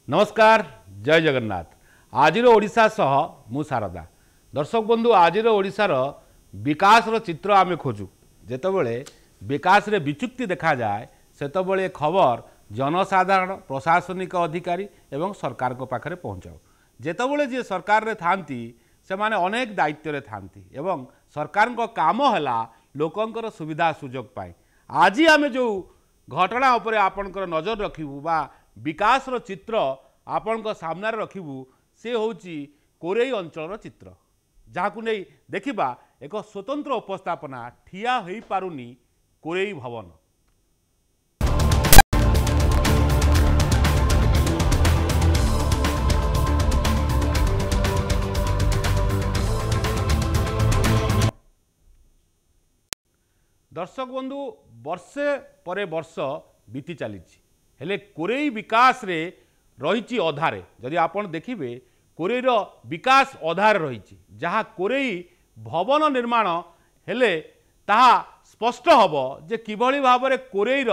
नमस्कार जय जगन्नाथ। आज ओडिशा सह मु शारदा। दर्शक बंधु आज ओडिशार विकास चित्र आम खोजु जेतबले विकास रे विचुक्ति देखा जाए सेतबले खबर जनसाधारण प्रशासनिक अधिकारी एवं सरकार को पाखरे पहुँचाओ। जेतबले जे सरकार रे थांती से माने अनेक दायित्व रे थांती एवं सरकार को काम है लोकंकर सुविधा सुजोग पाई। आज आम जो घटना उपरे आपनकर नजर रखिबू बा विकास चित्र आपण सामने रखिबू से होची कोरेई अंचल चित्र जहाँ को नहीं देखिबा एक स्वतंत्र उपस्थापना ठिया होई पारुनी कोरेई भवन। दर्शक बंधु वर्षे परे वर्ष बीती चली हेले कोरेई विकास रे रही अधारे जदि आपण देखिबे कोरेईर विकास अधार रही जहाँ कोरेई भवन निर्माण हेले ताहा स्पष्ट हब जे किभली भाबरे कोरेईर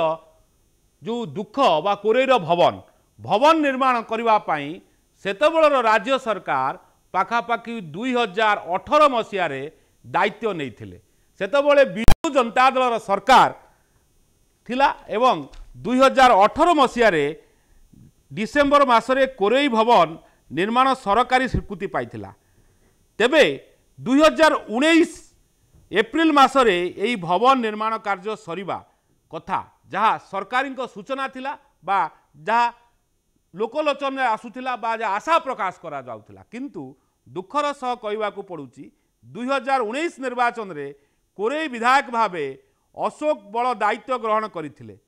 जो दुख बा कोरेईर भवन भवन निर्माण करबा पई सेतबेलर राज्य सरकार पाखापाखि 2018 मसीह रे दायित्व नैथिले। सेतबेले बिजु जनता दलर सरकार थिला एवं 2018 मसीह रे डिसेम्बर मासरे कोरेई भवन निर्माण सरकारी स्वीकृति पाइथिला। तेबे 2019 एप्रिल मासरे एई भवन निर्माण कार्य सरिबा कथा जहाँ सरकारी सूचना थिला बा जहाँ लोकलोचन आसुथिला बा जहाँ आशा प्रकाश करा जाउथिला किंतु दुखर सह कहवाकू पड़ुची 2019 निर्वाचन रे कोरेई विधायक भावे अशोक बड़ दायित्व ग्रहण करथिले।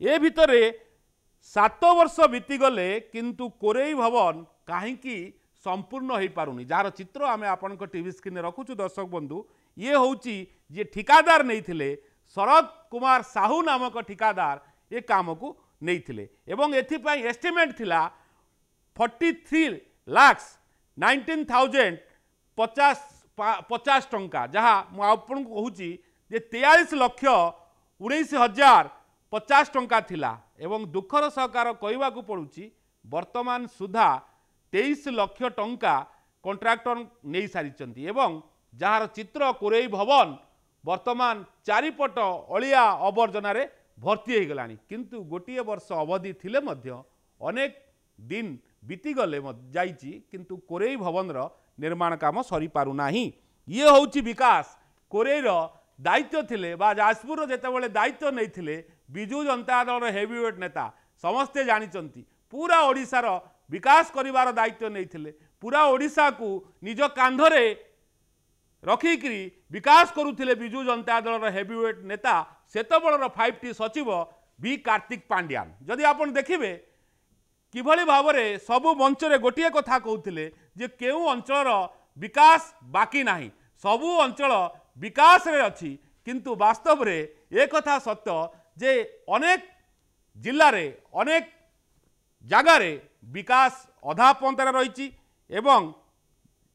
ए भितरे 7 वर्ष बीतीगले किंतु कोरेई भवन कहीं संपूर्ण हो पारुनी जार चित्र आम आपण टीवी स्क्रीन रखुचु। दर्शक बंधु ये होची जे ठिकादार नहीं शरद कुमार साहू नामक ठिकादार ये काम को नहीं थिले एवं एथिपाई एस्टिमेट थिला 43,19,050 टंका जहाँ मुझे कहूँ जे 43,19,050 टंका थिला एवं दुखर सहकार कहवाकू पड़ुची वर्तमान सुधा 23 लाख टंका कंट्राक्टर नहीं सारी एवं जार चित्र कोरेई भवन वर्तमान चारिपट अलिया अवर्जन भर्ती हो गलानी किंतु गोटे वर्ष अवधि थिले मध्य अनेक दिन बीतीगले जाइची किंतु कोरेई भवन निर्माण काम सरी पारु नाही। ये होची विकास कोरेईर दायित्व थिले बा जाजपुर जेतेबेले दायित्व नहीं थिले बिजु जनता दल हेवीवेट नेता समस्ते जानिचंती पूरा ओडिशार विकास करिवार दायित्व नहीं थिले पूरा ओडिशा को निज कांधरे रखिकी विकास करुथिले बिजु जनता दल हेवीवेट नेता सेतबेलर 5T सचिव बी कार्तिक पांड्यान। जदि आपण देखिबे किभली भावरे सबु मंचरे गोटे कथा कहते जे केउ अंचल विकास बाकी नाही सबु अंचल विकास रे अछि किंतु वास्तव रे एक कथा सत्य जे अनेक जिल्ला रे अनेक जगार विकास अधा पंतर रही एवं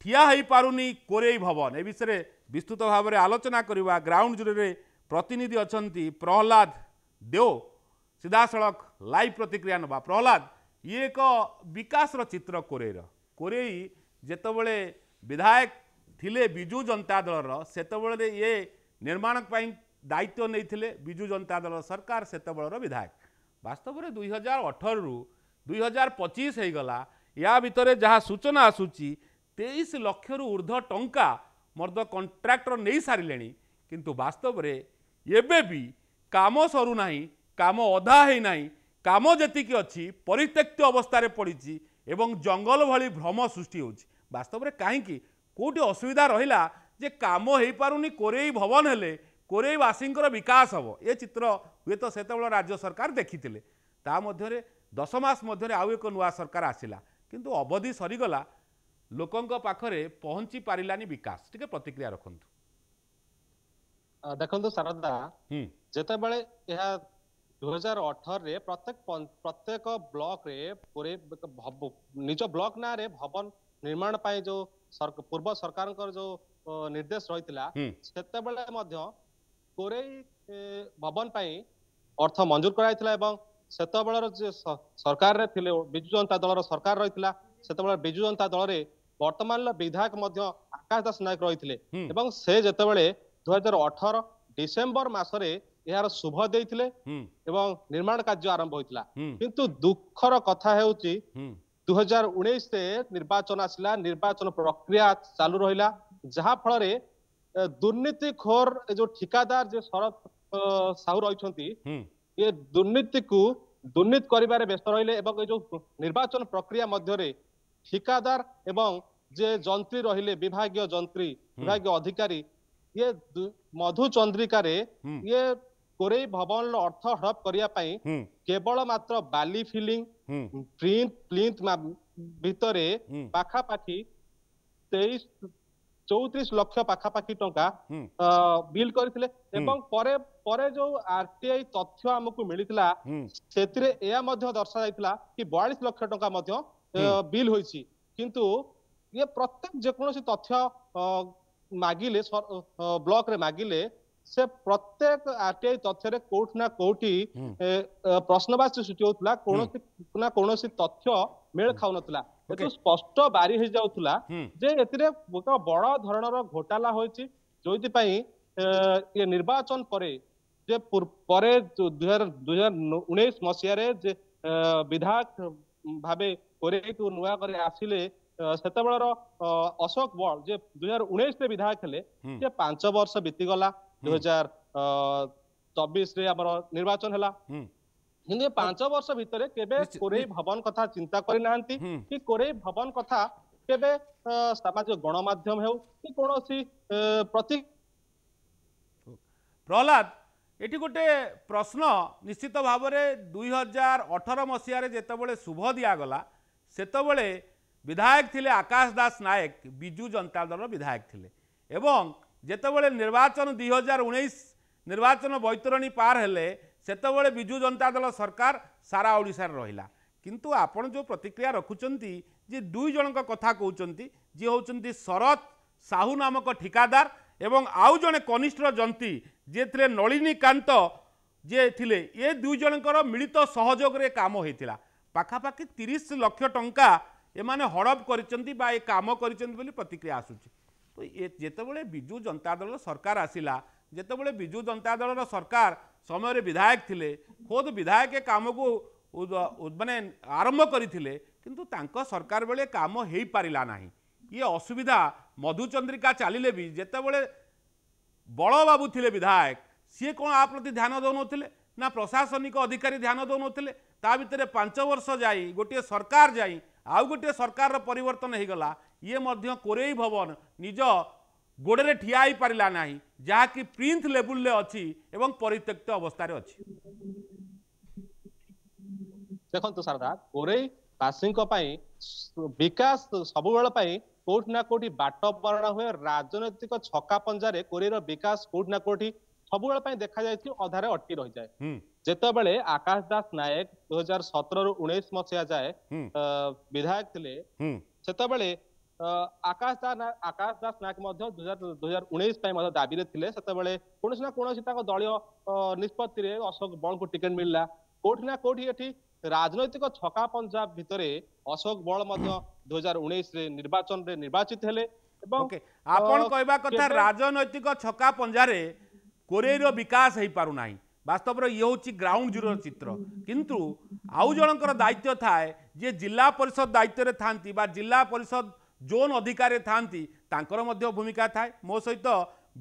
ठिया हो पारुनी कोरेई भवन ए विषय विस्तृत भाव में आलोचना करवा ग्राउंड जीरो रे प्रतिनिधि अछंती प्रहलाद देव सीधासलख लाइव प्रतिक्रिया नवा। प्रहलाद ये एक विकास चित्र कोरेईर कोरेई जेतबेले विधायक थिले बिजु जनता दलर सेतबेले ये निर्माण पाई दायित्व नहीं थिले बिजु जनता दल सरकार सेतबेलर विधायक वास्तव में 2018 रु 2025 हो गला या भितर जहाँ सूचना आसूची 23 लाख रु ऊर्ध्व टंका मर्द कंट्राक्टर नहीं सारे किंतु वास्तव में एबे भी काम सरू नाही काम अधा है नाही काम जेतिकी अच्छी परित्यक्त अवस्था पड़ी एवं जंगल भली भ्रम सृष्टि होची वास्तव में कहीं कोटी असुविधा रहिला जे काम हो पारुनी कोरेई भवन हेले कोरेईवासींकर विकास हम ये चित्र हुए तो सेतबेले राज्य सरकार देखिथिले ता मध्यरे 10 मास मध्यरे आउ एक नुआ सरकार आसिला किंतु अवधि सरीगला लोकंक पाखरे पहुंची पारिलानी विकास टिके प्रतिक्रिया रखंतु। देखंतु शारदा जेतेबेले 2018 रे प्रत्येक ब्लॉक रे निज ब्लॉक ना रे भवन निर्माण पाई जो पूर्व सरकार जो निर्देश रही सेतेबेले मध्य कोरेई भवन पाई अर्थ मंजूर कराइथिला एवं ସେତେବେଳର ଯେ ସରକାରରେ ଥିଲେ ବିଜୁ ଜନତା ଦଳର ସରକାର ରହିଥିଲା ସେତେବେଳେ ବିଜୁ ଜନତା ଦଳରେ ବର୍ତ୍ତମାନର ବିଧାୟକ ମଧ୍ୟ ଆକାଶ ଦାସ ନାୟକ ରହିଥିଲେ ଏବଂ ସେ ଯେତେବେଳେ 2018 ଡିସେମ୍ବର ମାସରେ ଏହାର ଶୁଭ ଦେଇଥିଲେ ଏବଂ ନିର୍ମାଣ କାର୍ଯ୍ୟ ଆରମ୍ଭ ହୋଇଥିଲା କିନ୍ତୁ ଦୁଃଖର କଥା ହେଉଛି 2019 ନିର୍ବାଚନ ଆସିଲା ନିର୍ବାଚନ ପ୍ରକ୍ରିୟା ଚାଲୁ ରହିଲା ଯାହା ଫଳରେ ଦୁର୍ନୀତିଖୋର ଯୋଉ ଠିକାଦାର ଯେ ଶରତ ସାହୁ ରହିଛନ୍ତି ଏ ଦୁର୍ନୀତିକୁ ଦୁର୍ନୀତି କରିବାରେ ବ୍ୟସ୍ତ ରହିଲେ ଏବଂ ଏ ଯୋଉ ନିର୍ବାଚନ ପ୍ରକ୍ରିୟା ମଧ୍ୟରେ ଠିକାଦାର ଏବଂ ଯେ ଯନ୍ତ୍ରୀ ରହିଲେ ବିଭାଗୀୟ ଯନ୍ତ୍ରୀ ବିଭାଗୀୟ ଅଧିକାରୀ ଇଏ ମଧୁ ଚନ୍ଦ୍ରିକାରେ ଇଏ କୋରେଇ ଭବନର ଅର୍ଥ ହଡପ କରିବା ପାଇଁ କେବଳ ମାତ୍ର ବାଲି ଫିଲିଂ ପ୍ଲିନ୍ଥ ଭିତରେ ପାଖାପାଖି 34 ଲକ୍ଷ ପାଖାପାଖି ଟଙ୍କା ବିଲ୍ କରିଥିଲେ ଏବଂ ପରେ ପରେ ଯୋଉ ଆରଟିଆଇ ତଥ୍ୟ ଆମକୁ ମିଳିଥିଲା ସେଥିରେ ଏହା ମଧ୍ୟ ଦର୍ଶାଯାଇଥିଲା କି 42 ଲକ୍ଷ ଟଙ୍କା ମଧ୍ୟ ବିଲ୍ ହୋଇଛି କିନ୍ତୁ ଇଏ ପ୍ରତ୍ୟେକ ଯେକୌଣସି ତଥ୍ୟ ମାଗିଲେ ବ୍ଲକ ରେ ମାଗିଲେ से प्रत्येक आरटीआई तथ्य कोठी ना कोठी प्रश्नवाची सृष्टि होता कौन तथ्य मेल खाऊ ना स्पष्ट बारी हो जाऊला जे एतिरे बड़ धरणर घोटाला होइछि जोइतिपई ये निर्वाचन परे जे परे 2019 मसियारे जे विधायक भाबे कोरे को नुआ करे आसिले सेतेबेलर अशोक बल जे 2019 रे विधायक हेले जे 5 वर्ष बीती गला 2024 रे हमर निर्वाचन हला हिंदे 5 वर्ष भितरे केबे कोरे भवन कथा चिंता करि नाहंती कि कोरे भवन कथा केबे सामाजिक गणमाध्यम हेउ कि कोनोसी प्रति प्रहलाद एटी गोटे प्रश्न निश्चित भाव में 2018 मसीह जितेबाला शुभ दिगला सेतबले विधायक थिले आकाश दास नायक बिजु जनता दल विधायक थिले एवं जितेबाला निर्वाचन 2019 निर्वाचन बैतरणी पार हेले सेतबले बिजु जनता दल सरकार सारा ओडिशा रहिला किंतु आपण जो प्रतिक्रिया रखुचंती जे दुई जनक कथा कहउचंती जे होचंती शरत साहू नामक ठिकादार एवं आउ जने कनिष्ठ जंती जे थिले नलिनीकांत जे थिले ये दुई जनकर मिलित सहयोग रे काम होइतिला पाखापाखि 30 लाख टंका एमाने हड़प करिसंती बा ए काम करिसंती बोली प्रतिक्रिया आसुची तो ये जेतेबेले बिजु जनता दल सरकार आसिला जेतेबेले बिजु जनता दल सरकार समय रे विधायक थिले खुद विधायक काम को माने आरंभ करथिले किंतु तांको सरकार बेले काम हेई पारिला नाही ये असुविधा मधुचंद्रिका चलिले भी जेतेबेले बड़ बाबू थिले विधायक सी कौन आ प्रति ध्यान दौन ना प्रशासनिक अधिकारी ध्यान दौन ता भितर 5 वर्ष जाई गोटे सरकार जाई आउ गोटे सरकार परिवर्तन हो गला ये मध्य कोरेई भवन निज गोड़े ठिया ही पारिला नाही जहाँकि प्रिंथ लेवल ले अच्छी एवं परित्यक्त अवस्था अच्छी देखो शारदा कोरेई बासी विकास सब कोठी ना कोठी बाट बरणा हुए राजनैतिक छक्का पंजारे कोरेर विकास कोठी ना कोठी सब देखा जाए अधारे अटकी रही जाए जेतेबेले आकाश दास नायक 2017 रु 19 मसीहा जाए विधायक थिले सेतेबेले आकाश दास नायक 2019 दाबी रे थिले सेतेबेले कोनोसी ना कोनोसी ताको दलीय निष्पत्ति रे अशोक बल को टिकट मिलला कोठी ना कोठी एठी राजनैतिक छक्का पंजा भितरे अशोक बल 2019 रे निर्वाचन रे निर्वाचित हेले आपण कहबा कथा राजनैतिक छक्का पंजारे कोरेर विकास हो पारु नाही वास्तव ये हूँ ग्राउंड जीरो चित्र किंतु आउ जनकर दायित्व थाए जे जिला परिषद दायित्व थांती बा जिला परिषद जोन अधिकारी थांती तांकर मध्य भूमिका थाए मो सहित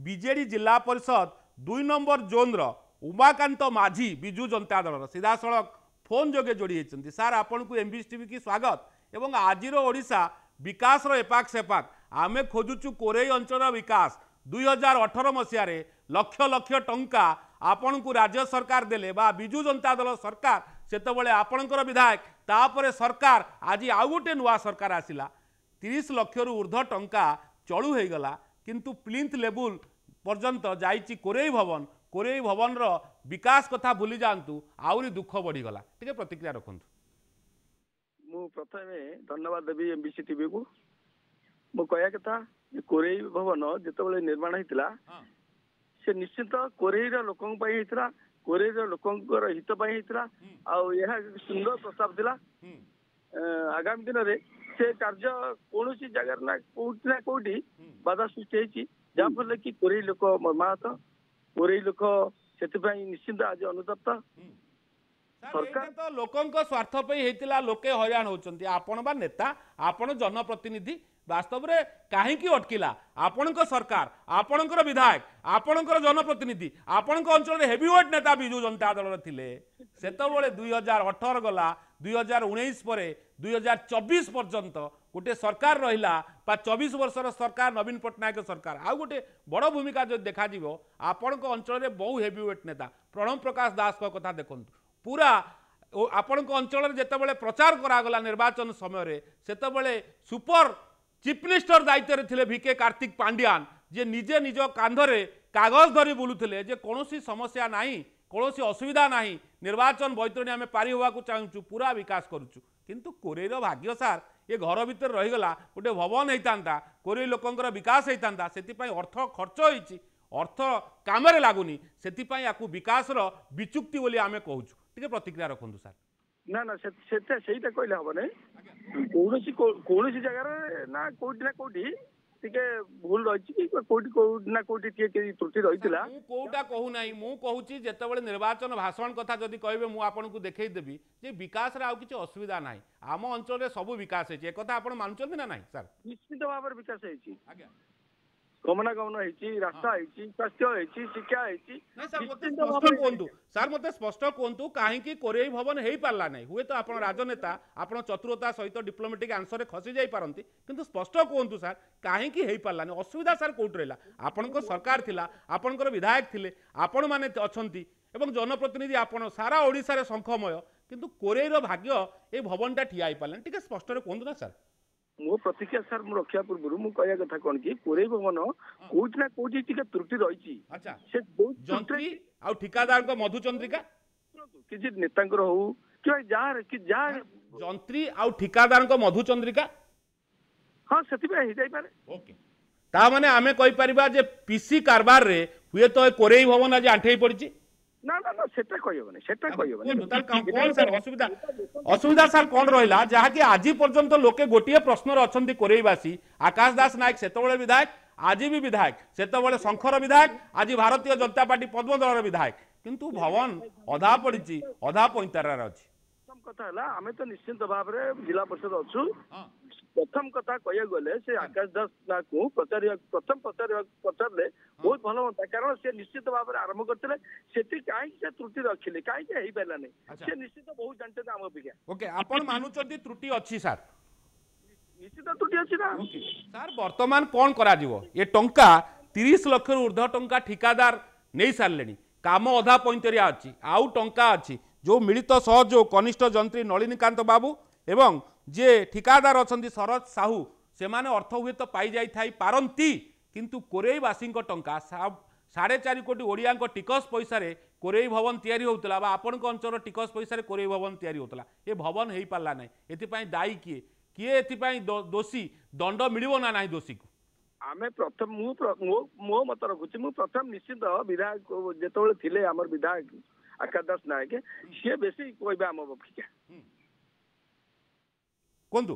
बीजेडी जिला परिषद 2 नंबर जोन रो उमाकांत माझी बिजु जनता दल सीधा सड़क फोन जोगे जोड़ी होती सार आपण को एमबीसी टीवी की स्वागत एवं आजिर ओडिशा विकास रो एपाक सेपाक आमे खोजुचु कोरेई अंचल विकास 2018 मसीह लक्ष लक्ष टंका आपण को राज्य सरकार देले बा बिजु जनता दल सरकार सेतबेले आपणकर विधायक तापरे सरकार आज आउ गोटे नुआ सरकार आसिला 30 लाख रु ऊर्ध्व टंका चलू हो गला किंतु प्लिंथ लेवल पर्यंत जाइछि कोरेई भवन रो विकास कथा भूली जातु आउरी दुख बढ़ी गला ठीक प्रतिक्रिया रखंतु मु प्रथमे धन्यवाद देवी एमबीसी टीवी को मु कहया कथा कोरेई भवन जेतेबेले निर्माण होइतिला से निश्चित कोरेई रो लोकन पई होइतिला कोरेर लोकंकर हित ପାଇଁ ହେଇଥିଲା ଆଉ ଏହା ସୁନ୍ଦର ପ୍ରସ୍ତାବ ଥିଲା ଆଗାମୀ ଦିନରେ ସେ କାର୍ଯ୍ୟ କୌଣସି ଜାଗାରେ ନା କୋଉଠି ବାଧା ସୃଷ୍ଟି ହେଇଛି ଯାହାଫଳରେ କି କୋରେଇ ଲୋକ ମର୍ମାହତ କୋରେଇ ଲୋକ ସେଥିପାଇଁ ନିଶ୍ଚିନ୍ତ ଆଜି ଅନୁତପ୍ତ सरकार तो लोकों स्वार्थ होता लोके हईराण होती आपण बा नेता आपण जनप्रतिनिधि वास्तव में कहीं अटकिला आपण सरकार आपणकर विधायक आपणकर जनप्रतिनिधि आपण अंचल हेवीवेट नेता विजु जनता दल थे से 2018 गला 2019 पर 2024 पर्यंत गोटे सरकार रहा 24 वर्षर सरकार नवीन पट्टनायक सरकार आउ गोटे बड़ भूमिका जो देखा आपण अंचल बहु हेवीवेट नेता प्रणव प्रकाश दास को कथा देखु पूरा आपण अंचल जितेबाला प्रचार करागला निर्वाचन समय से सुपर चीफ मिनिस्टर दायित्व थे भिके कार्तिक पांड्यान जे निजे निज कांधरे कागज धरी बुलूले जे कौन समस्या नहीं कौन असुविधा नहीं निर्वाचन बैतरणी आम पारी होगा चाहूँ पूरा विकास करुचु किंतु कोरेर भाग्य सार ये घर भितर रहीगला गोटे भवन होता कोरेई लोकंर विकास होता से अर्थ खर्च होती अर्थ काम लगुनि से विकास विचुक्ति बोली आम कहूँ टे प्रतिक्रिया रखु सार ना ना सेटा कहले हम नहीं कौन जगार ना कोटी टिके भूल रही कोटी ना कोटी त्रुटि रही कोटा कहूना मु कहूँ जिते निर्वाचन भाषण कथा जदि कहे मुझे आपको देखईदेवी जे विकास रे आउ किछि असुविधा ना आम अंचल सब विकास है एक आप मानुंट ना ना सर निश्चित भाव में विकास है गमनागमन रास्ता स्वास्थ्य शिक्षा सर मत स्पष्ट कहतु कहीं कोरेई भवन हो पारा ना हुए तो आप राजनेता आप चतुरता सहित डिप्लोमेटिक आंसर खसी जाई पारंती किंतु स्पष्ट कहतु सर कहीं हो पारा ना असुविधा सर कौट रहा आपण सरकार थिला आपणकर विधायक थिले आपण माने अछंती एवं जनप्रतिनिधि आपण सारा ओडिशा रे शंखमय किंतु कोरेईर भाग्य ए भवनटा ठिया हो पारा टिके स्पष्ट कहतु ना सर मो प्रतिक्रिया सर मु रखा पूर्व मु कहया कथा कौन कि कोरेई भवन कोठी ना कोठी टिके त्रुटि रही अच्छा से जंत्री आ ठिकादार को मधुचंद्रिका किछि नेतांकर हो कि जहाँ जंत्री आ ठिकादार को मधुचंद्रिका हाँ से ही जाई पारे ओके ता माने आमे कहि परिबा जे पीसी कारबार रे हुए तो कोरेई भवन आज आंठेई पड़िछि ना ना ना सेटा कहबनी सेटा कहबनी कौन सर असुविधा असुविधा सर कौन रहा जहाँ कि आज पर्यंत लोके गोटे प्रश्न अच्छा कोरेईवासी आकाश दास नायक से विधायक आज भी विधायक से शंकर विधायक आज भारतीय जनता पार्टी पद्म दल विधायक किंतु भवन अधा पड़ी अधा पैंतार अच्छी कथा आम तो निश्चिंत भाव में जिला परिषद अच्छु प्रथम कथा कह गले से आकाश दास ना को प्रथम पचारे बहुत भल हाँ कारण से निश्चित भाव में आरंभ करते कहीं से त्रुटि रखिले कहीं हो पारा नहीं से निश्चित बहुत जानते आम अपेक्षा ओके आपण मानुचंती त्रुटि अच्छी सर निश्चित त्रुटि अच्छी ना सर वर्तमान कौन करा जीवो ये टंका 30 लाख ऊर्ध्व टंका ठिकादार नहीं सारे काम अधा पैंतरिया अच्छी आउ टंका अच्छी जो मिलित सहयोग कनिष्ठ जंत्री नलिनीकांत बाबू एवं जे ठिकादार अच्छा शरद साहू से माने अर्थ हुए तो पाई जाई पारंती किंतु कोरेईवासी टंका 4.5 कोटी ओडिया टिकस पैसा रे कोरेई भवन तैयारी होता आपण अंचल टिकस पैसा रे कोरेई भवन तैयारी होता ये भवन हो पारा ना ये दायी किए किए एथि दोषी दंड मिलिबो ना नहीं दोषी को आमे प्रथम मो मत रखुची मु प्रथम निश्चित विधायक जेतबेले थिले हमर विधायक आकाश दास नायक सी बेसी कहबे आम अपेक्षा कोंतु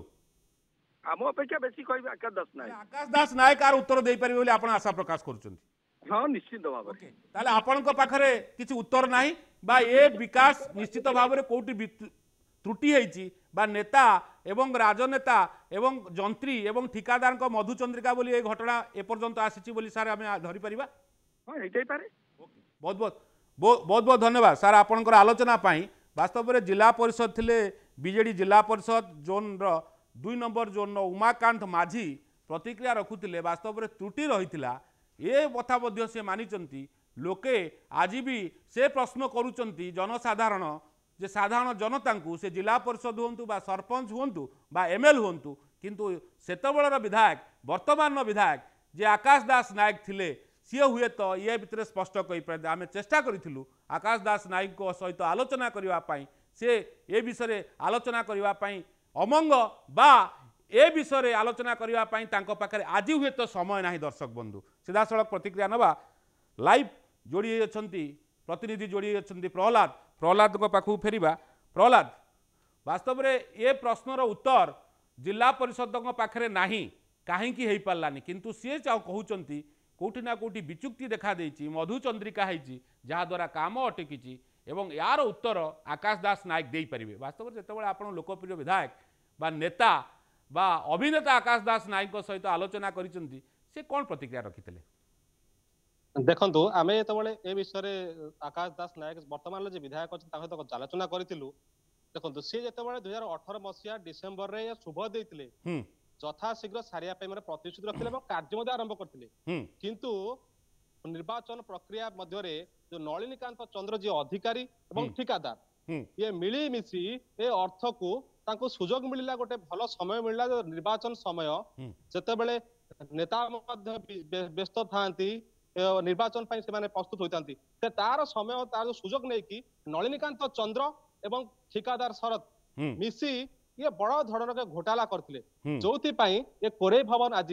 आम अपेक्षा बेसी कहबे आकाश दास नायक आर उत्तर दे परिबे बोली आपण आशा प्रकाश करूछंती हाँ निश्चित भाव में ताले आपणको पाखरे किछि उत्तर नाही बा ए विकास निश्चित भाव में कोठी त्रुटि होती बा नेता एवं राजनेता एवं जंत्री एवं ठिकादार को मधुचंद्रिका बोली घटना एपर्यंत आसी बोली सार आम धरी पारिबा बहुत बहुत धन्यवाद सार आपणकर आलोचना पाई वास्तव में जिला परिषद थिले बीजेडी जिला परिषद जोन 2 नंबर जोन उमाकांत माझी प्रतिक्रिया रखुले वास्तव में त्रुटि रही ये कथा मध्य से मानिचंती लोके आज भी से प्रश्न करुचंती जनसाधारण जे साधारण जनता को से जिला परिषद हूँ बा सरपंच हूँ बा एमएल हूँ किंतु सेतबेलर विधायक वर्तमान विधायक जे आकाश दास नायक थिले सी हुए तो ये भितर स्पष्ट कही आम चेष्टा करूँ आकाश दास नायक सहित आलोचना करने से ए विषय आलोचना करने अमंग बा ए विषय आलोचना करने आज हुए तो समय ना दर्शक बंधु सीधा सड़क प्रतिक्रिया नवा लाइव जोड़ी अच्छा प्रतिनिधि जोड़ी अच्छा प्रहलाद प्रहलाद पाखु फेरिबा प्रहलाद वास्तव में ये प्रश्नर उत्तर जिला परिषद पाखे नाही कहीं हो पारानी किंतु सी कहते कौटि ना कौटि विचुक्ति देखा देछि मधुचंद्रिका होती जहाद्वारा काम अटकी एवं यार उत्तर आकाश दास नायक दे पारे वास्तव में जिते आप लोकप्रिय विधायक बा नेता बा अभिनेता आकाश दास नायक सहित आलोचना करिसेंती से कौन प्रतिक्रिया रखिते देखो आम जो ए विषय आकाश दास नायक वर्तमान जो विधायक अच्छे आलोचना करूँ देखो सी जो 2018 मसीहा डिसेम्बर रे शुभ देते यथाशीघ्र सारिया प्रतिश्रुति रखते कार्य आरंभ करते किंतु निर्वाचन प्रक्रिया मध्य जो नलिनीकांत चंद्र जी अधिकारी एवं ठिकादार ये मिलीमिशी ए अर्थ को सुजोग मिलला गोटे भल समय मिलला जो निर्वाचन समय जिते बड़े नेता व्यस्त था निर्वाचन से प्रस्तुत होता तार समय तार सुजोग नहीं कि नलिनीकांत चंद्र एवं ठिकादार शरद मिसी ये बड़ धरण के घोटाला करते जो ये कोरे भवन आज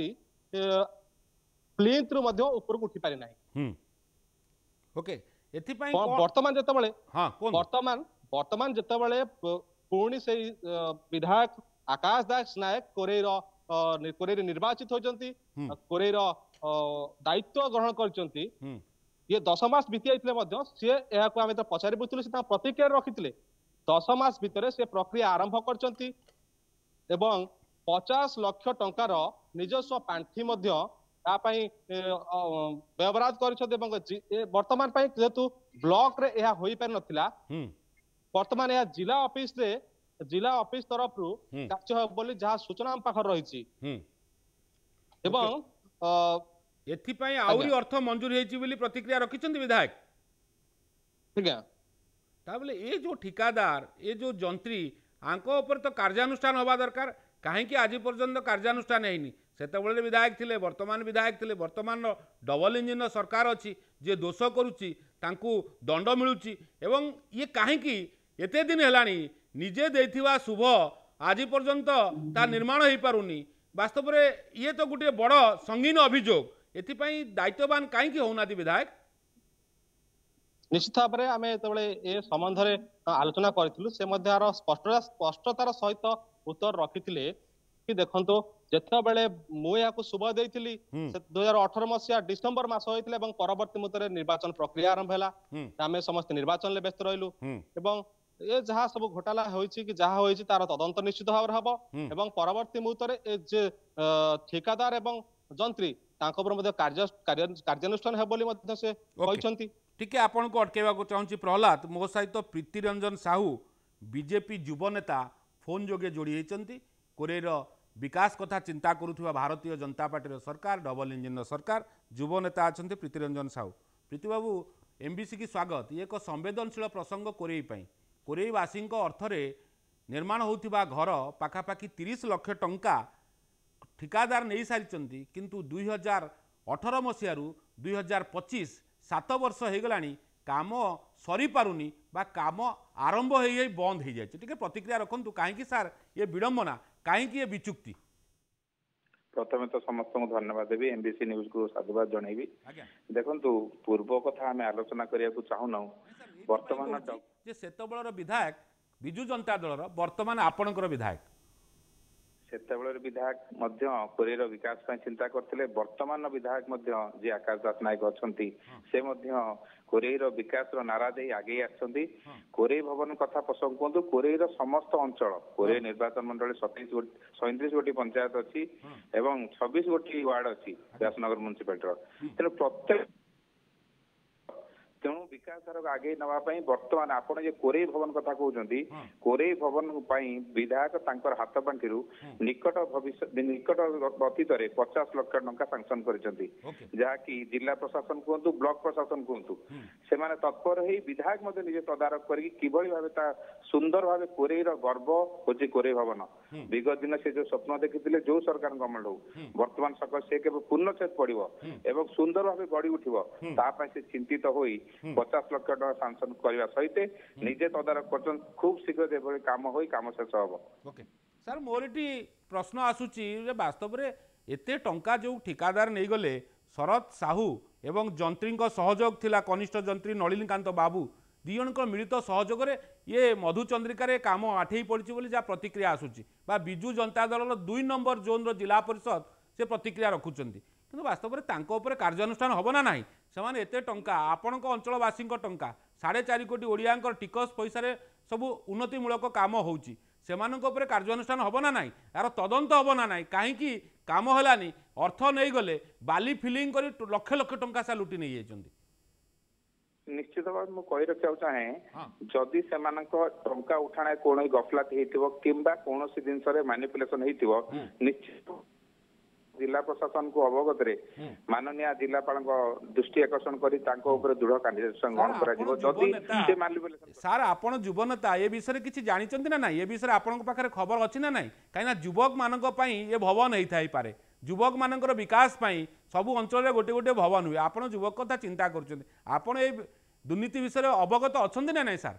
प्लिंथ रु मध्य ऊपर को उठी पारि नाही ओके एथिपाई वर्तमान जतबेले हां वर्तमान जतबेले पूर्णी से विधायक आकाश दास नायक कोरेर निर्वाचित होचंती कोरेर दायित्व ग्रहण करचंती ये 10 मास बीती आइतले मध्य से एहा को आमे तो पचारि बुतले से प्रतिक्रिया रखितले 10 मास भितरे से प्रक्रिया आरंभ करचंती एवं 50 लाख टंकार निजस्व पांठी मध्य व्यवहार कर वर्तमान जेहेतु ब्लॉक रे यह हो पार नथिला वर्तमान यह जिला ऑफिस तरफ रु कार्य हो बोली जहां सूचना हम पाखर रही एवं एथिपाई आउरी अर्थ मंजूर हेची बोली प्रतिक्रिया रखिछन्ति विधायक ठीक है ताबले ए जो ठिकादार ए जो जंत्री आंको ऊपर तो कार्यानुष्ठान होबा दरकार कहीं आज पर्यंत कार्यानुष्ठान हैनी सेतबेले विधायक थिले वर्तमान विधायक थिले वर्तमान डबल इंजिन सरकार अच्छी जे दोष करुच्ची तांकू दंड मिलुची एवं ये कहीं एते दिन हेलानी निजे देथिवा शुभ आज पर्यंत ता निर्माण हो पारुनी वास्तव में ये तो गोटे बड़ संगीन अभियोग एथिपाई दायित्ववान कहीं होना विधायक निश्चित भाव में आम जो ए संबंध में आलोचना करूँ से स्पष्टतार सहित उत्तर रखी कि देखो जिते बड़े मुझे शुभ देती 2018 मसीहा डिसेम्बर मास होता है परवर्ती मुहूर्त निर्वाचन प्रक्रिया आरंभ है आम समस्त निर्वाचन में व्यस्त रही एवं ये जहाँ सब घोटाला होइछि कि जहाँ होइछि तार तदंत निश्चित भाव हबो एवं परवर्ती मुहूर्त जे ठेकादार एवं जंत्री तांको पर मध्ये कार्यानुष्ठान हे बोली मध्ये से कहिसंती ठीक है आपन को अटकेवा को चाहूँ प्रहलाद मो सहित प्रीति रंजन साहू बीजेपी युव नेता फोन जोगे जोड़ी होती कोरेर विकास कथा चिंता करुवा भारतीय जनता पार्टी सरकार डबल इंजिन सरकार युव नेता अच्छा प्रीति रंजन साहू प्रीति बाबू एमबीसी की स्वागत ये एक संवेदनशील प्रसंग कोरेईवासी अर्थरे निर्माण होता घर पाखापाखि 30 लाख टंका ठिकादार नहीं सारी किंतु 2018 मसीह 2025 7 वर्ष हो गला काम सरी पारुनी बा काम आरंभ हो बंद हो जाए प्रतिक्रिया रखु कहीं सार ये विडंबना कहीं ये विचुक्ति प्रथम तो समस्त धन्यवाद देवी एमबीसी न्यूज को साधुवाद जनइबी देखंतु पूर्व कथा आम आलोचना करिया को चाहूना वर्तमान जे सेतबेलर विधायक बिजु जनता दलर वर्तमान आपणकर विधायक सेतबेलर विधायक मध्य कोरेर विकास ପାଇଁ चिंता करथिले वर्तमान विधायक मध्य जे आकाश दास नायक अछंती से मध्य कोरेर विकास रो नारा दे आगे आछंती कोरेई भवन कथा पसंद कोंतु कोरेर समस्त अंचल कोरेई निर्वाचन मंडल 37 गोटी पंचायत अछि एवं 26 गोटी वार्ड अछि व्यासनगर म्युनिसिपालिटी तेनो प्रत्येक तेणु विकास धारा आगे नवा वर्तमान आप कोरेई भवन कथा कहते कोरेई भवन विधायक हाथ पांठी निकट भविष्य निकट अतीत 50 लाख टंका सांक्शन करी जिला प्रशासन कहतु ब्लॉक प्रशासन कहतु से तत्पर हो विधायक निजे तदारख कर सुंदर भाव कोरेई गर्व हूँ कोरेई भवन विगत दिन से जो स्वप्न देखी जो सरकार गवर्नमेंट हो वर्तमान सकाल से पूर्णच्छेद पड़ो एवं सुंदर भाव गढ़ी उठा से चिंतित हो 50 लाख टका सांसन करने सहित निजे तदारख कर खूब शीघ्र काम हो काम शेष हम ओके सर मोर ये प्रश्न आसूची वास्तव में एते टंका जो ठिकादार नहीं गले शरद साहू एवं जंत्री सहयोग थिला कनिष्ठ जंत्री नलिनीकांत बाबू दी जन मिलित सहयोग ये मधुचंद्रिकार काम आठे पड़ी बोली जहाँ प्रतिक्रिया आसूची विजु जनता दल 2 नंबर जोन जिला परिषद से प्रतिक्रिया रखुंट कि वास्तव में कार्यानुष्ठान हम ना ना से एत टंका आपण अंचलवासी टंका 4.5 कोटी ओडिया टिकस पैसा सब उन्नतिमूलक काम होची से कार्यानुष्ठान हम ना ना यार तदंत हम ना ना कहीं काम है अर्थ नहीं गले बाली फिलिंग कर लक्ष लक्ष टंका से लुटि नहीं जाइछन्ति निश्चित भाव मु कहि रखिया चाहे जदि सेमानक टंका उठाणे कोन गफलात हेतिबो किंबा कोनोसी जिंस रे मैनिपुलेशन हेतिबो निश्चित जिला प्रशासन को अवगत रे माननीय जिलापाल दृष्टि आकर्षण करी तांको ऊपर दृढ़ कैंडिडेटसन ग्रहण करा जिवो जदि से मैनिपुलेशन सर आपण युवनेता ए विषय किछि जानिचंती ना नाही ए विषय आपनक पाखरे खबर अछि ना नाही काइना युवक मानक पई ए भवन हेइ थाई पारे युवक मानकर विकास पई सब अंचल रे गोटे गोटे भवन हुए आपण युवक कथा चिंता करछन्ती आपण ए दुर्नीति विषय अवगत अछन्ती ना नाही सर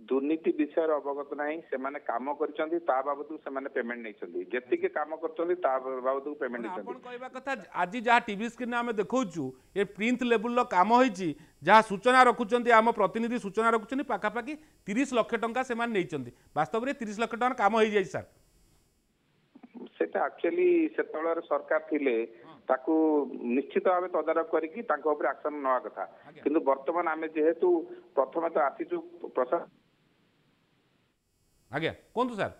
दुर्नीति विषय अवगत नहीं से माने काम करछन्ती ता बाबत से माने पेमेंट नै छन्ती जेति के काम करछन्ती ता बाबत पेमेंट नै छन्ती आपण कहबा कथा आज जहाँ टीवी स्क्रीन में देखौछु ए प्रिंट लेवल रो काम होईची जहाँ सूचना रखुचन्ती आम प्रतिनिधि सूचना रखुचन्ती पाखापाखि 30 लाख टंका से माने नैचन्ती वास्तव में 30 लाख टंका काम होई जाई सर सेटा एक्चुअली सेतळर सरकार थिले ताकू निश्चित भाव तदारक करिकी तांको ऊपर एक्शन नवा कथा किंतु वर्तमान आमे जेहेतु प्रथम तो आसीचु प्रशासन आज्ञा कोन सर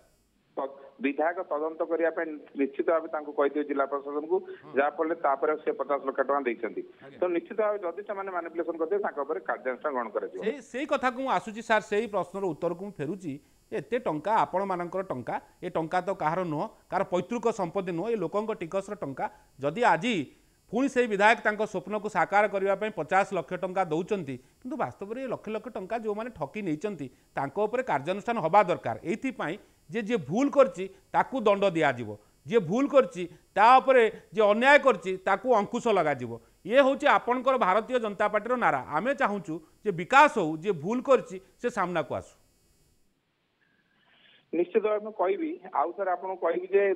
विधायक तदंत करिया पे निश्चित भाव तांको कहि दियो जिला प्रशासन को जा पड़ले तापर से 50 लाख टका दैछन्ती तो निश्चित भाव जदि से माने मैनिपुलेशन करदे तांको ऊपर कार्यानुष्ठान ग्रहण कराजियो सेही कथा को आसुची सर सेही प्रश्नर उत्तर को फेरुची एते टंका आपण मानकर टंका ए टंका तो कहार नुह कार पैतृक संपत्ति नुह ए लोकंक टिकसर टंका जदि आज पुणी से विधायक तांको स्वप्न को साकार करने 50 लाख टंका दौरान किंतु वास्तव में लक्ष लक्ष टंका जो मैंने ठकी नहीं तांको ऊपर कार्यानुष्ठान हवा दरकार एइथि जे जे भूल करछि ताकू दंड दियाजिवो जे भूल करछि ता उपरे जे अन्याय करछि ताकू अंकुश लगाजिवो ये होछि आपणकर भारतीय जनता पार्टी नारा आमे चाहूछु जे विकास हो जे भूल करछि से सामना को आसु निश्चित भाव में कहबी आउ सर आपन कहबी जे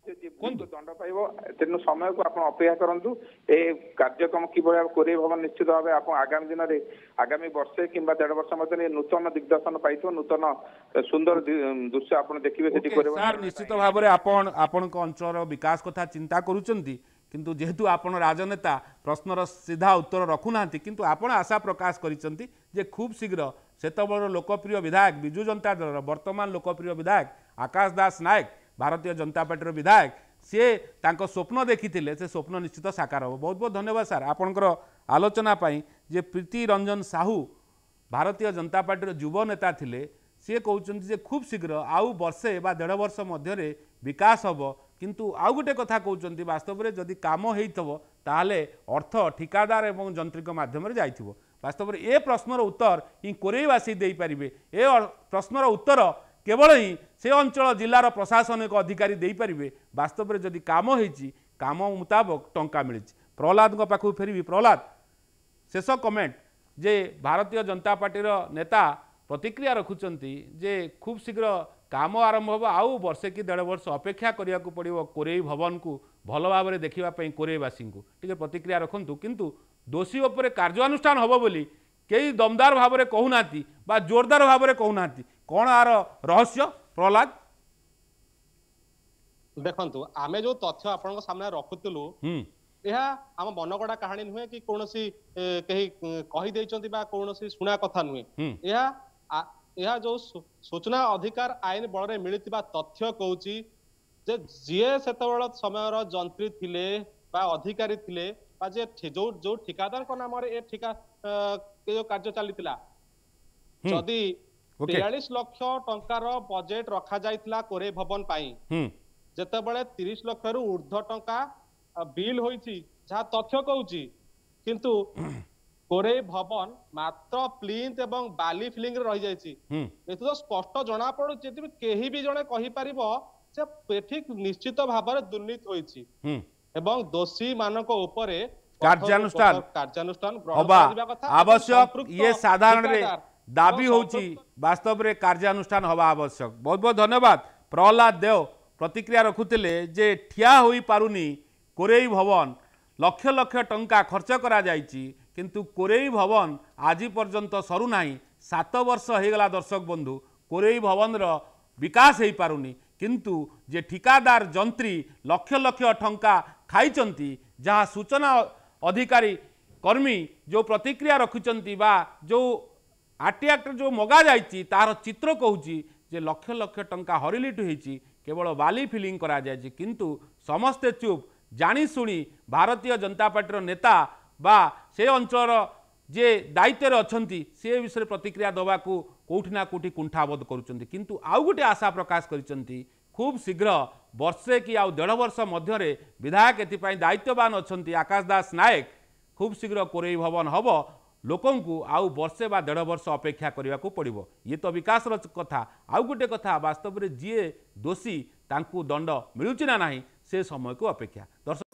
सर कोंतु दंड पाइब तेणु समय को आप अपेक्षा करूँ ए कार्यक्रम किभली कोरे भवन निश्चित भाव आप आगामी दिन में आगामी वर्षे कि 1.5 वर्ष मध्य नूतन दिग्दर्शन पाई नूतन सुंदर दृश्य आप देखिए सर निश्चित भाव में आपण अंचल विकास कथा चिंता करुचंती किंतु जेहेतु आपण राजनेता प्रश्नर सीधा उत्तर रखुना किंतु आपण आशा प्रकाश करिसंती जे खूब शीघ्र सेतबड़ लोकप्रिय विधायक विजु जनता दल वर्तमान लोकप्रिय विधायक आकाश दास नायक भारतीय जनता पार्टी विधायक सी तांको स्वप्न देखी से स्वप्न निश्चित साकार हो बहुत बहुत धन्यवाद सर आपणकर आलोचना पाई जे प्रीति रंजन साहू भारतीय जनता पार्टी युव नेता थिले सी कहते खूब शीघ्र आउ वर्षे बा 1.5 वर्ष मध्य विकास हम किंतु आउ गोटे कथा कहते वास्तव में जदि काम हो ताले अर्थ ठिकादार एवं जंत्रिक माध्यम जाइथिबो वास्तव में ए प्रश्नर उत्तर ही कोरेवासी दे पारिबे ए प्रश्नर उत्तर केवल ही से अंचल जिलार प्रशासनिक अधिकारी दे पारिबे वास्तव में जदि काम होईची काम मुताबक टंका मिली प्रहलाद पाखु फेरबी प्रहलाद शेष कमेंट जे भारतीय जनता पार्टीर नेता प्रतिक्रिया रखुचंती जे खूब शीघ्र काम आरंभ हो आउ वर्षे कि 1.5 वर्ष अपेक्षा करिया को पड़िबो कोरेई भवन को भल भाव में देखा कोरेईवासी को टिके प्रतिक्रिया रखंतु किंतु दोषी उपरे कार्यानुष्ठान हबो बोली कई दमदार भाव में कहूना बा जोरदार भाव में कहूना कौन आर रहस्य प्रहलाद देखंतु आमे जो तथ्य आपन सामने रखुतलु यह आम मनगड़ा कहानी नुहे कि कौनसी कहीं कही देइचंती बा कौनसी सुना कथा नुहे यह जो सूचना अधिकार आईन बल रे मिलितिबा तथ्य कहूची जे जीए सेतबेल समय जंत्री थिले बा अधिकारी थिले बा जे जो ठिकादार को नाम रे ए ठिका जो कार्य चलीतिला जदी 43 लाख टंकार बजेट रखा जाइतिला कोरे भवन पाई जेते बेले 30 लाख रु ऊर्ध्व टंका बिल होईची जहा तथ्य कहूची किंतु कोरे भवन मात्र प्लिंथ एवं बाली फिलिंग रही जाइची एतो तो स्पष्ट जना पड़ु जेति केही भी जणे कहि परिबो जे पेठिक निश्चित भाव में दुर्नीति होईची एवं दोषी मानक ऊपरे कार्यानुष्ठान आवश्यक ये साधारण रे दाबी होची वास्तव में कार्यानुष्ठान हवा आवश्यक बहुत बहुत धन्यवाद प्रहलाद देव प्रतिक्रिया रखुले जे ठिया होई पारुनी कोरेई भवन लक्ष लक्ष टंका खर्च करा जाइछि किंतु कोरेई भवन आज पर्यंत सरू नाही 7 वर्ष हो गला दर्शक बंधु कोरेई भवन रो विकास हो पारुनी किंतु जे ठिकादार जंत्री लक्ष लक्ष टंका खाइचंती जहाँ सूचना अधिकारी कर्मी जो प्रतिक्रिया रखुचंती बा जो आरटीआई जो मगा जाइछि तार चित्र कहूची जे लक्ष लक्ष टंका हरिलिट होइछि केवल बाली फिलिंग करा जाइछि किंतु समस्ते चुप जानी शुणी भारतीय जनता पार्टी नेता बा से अंचल जे दायित्व अच्छी से विषय प्रतिक्रिया दवा को कौटि ना कौटि कुंठाबोध करुँच किंतु आउ गोटे आशा प्रकाश करिसेंती खूब शीघ्र वर्षे कि आउ 1.5 वर्ष मध्य विधायक एपाई दायित्ववान अच्छा आकाश दास नायक खूब शीघ्र कोरेई भवन हम लोकं को आउ वर्षे बा 1.5 वर्ष अपेक्षा करने को पड़ो ये तो विकास कथा आउ गोटे कथा वास्तव में जी दोषी तांकु दंड मिलूची ना नहीं से समय को अपेक्षा दर्शक।